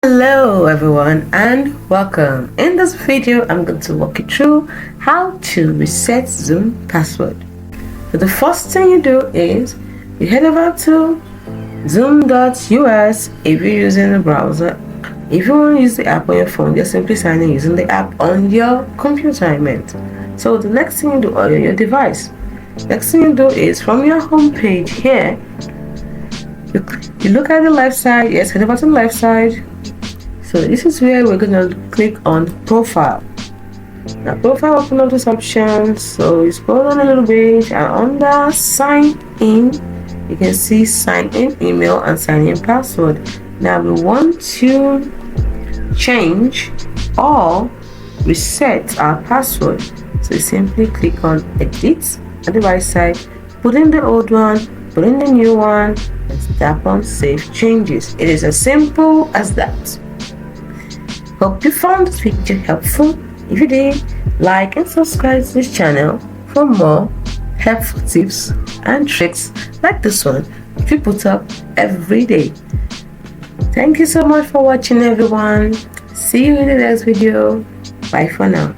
Hello everyone and welcome. In this video I'm going to walk you through how to reset Zoom password. So the first thing you do is you head over to zoom.us if you're using the browser. If you want to use the app on your phone, just simply sign in using the app on your computer, I meant. So the next thing you do on your device, next thing you do is from your home page here, you look at the left side. Yes, head over to the left side. So this is where we're going to click on profile. Now profile open up this option, so you scroll down a little bit and under sign in you can see sign in email and sign in password. Now we want to change or reset our password, so you simply click on edit at the right side, put in the old one, put in the new one and tap on save changes. It is as simple as that. Hope you found this video helpful. If you did, like and subscribe to this channel for more helpful tips and tricks like this one which we put up every day. Thank you so much for watching everyone. See you in the next video. Bye for now.